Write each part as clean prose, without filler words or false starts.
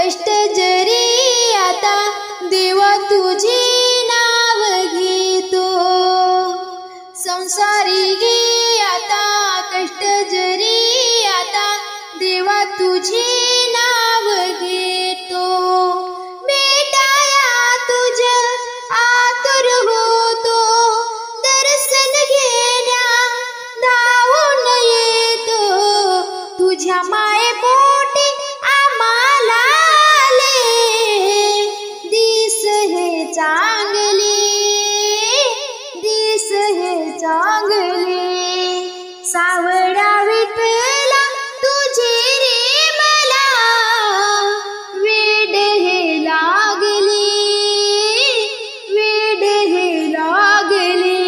कष्ट जरी आता देवा तुझे नाव घेतो। संसारी गे आता कष्ट जरी आता देवा तुझे नाव घेतो। भेटाया तुझ्या आतुर होतो, दर्शन घेण्या धावून येतो। तुझ्या माये पोटी आम्हाला आले, दिस हे चांगले, दिस हे चांगले। सावळा विठ्ठला तुझे रे मला, वेड हे लागले, वेड हे लागले।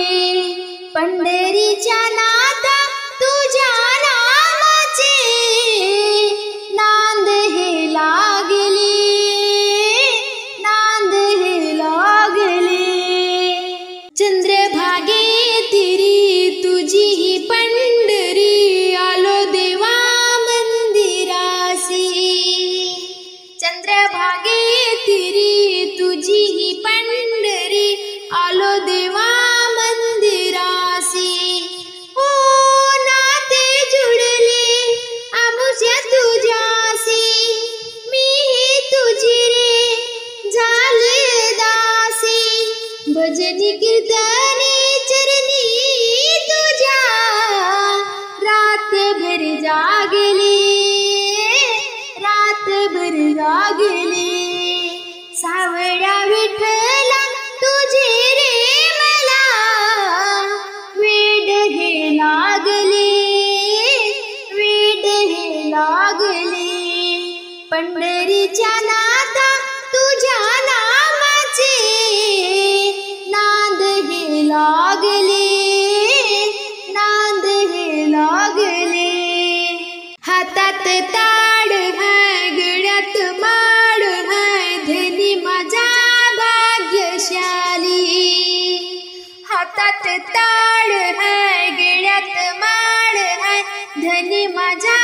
पंढरीच्या नाथा तुझ्या नामाचे, नांद हे लागले, नांद हे लागले। चंद्रभागे तिरी तुझी ही पंढरी, आलो देवा मंदिरासी। चंद्रभागे तिरी तुझी ही पंढरी, आलो देवा मंदिरासी। ओ नाते जुळले आमुष्या तुझ्यासी, मी तुझी रे झाले दासी। भजनी कीर्तनी चरणी तुझ्या, रातभर जागले, रातभर जागले। सावळा विठ्ठला तुझे रे मला, वेड हे लागले, वेड हे लागले। पंढरीच्या नाथा तुझ्या नामाचे, नांद हे लागले, नांद हे लागले। हातात ताड है गळ्यात माळ है, धनी माझा भाग्यशाली। हातात ताड है गळ्यात माळ है, धनी माझा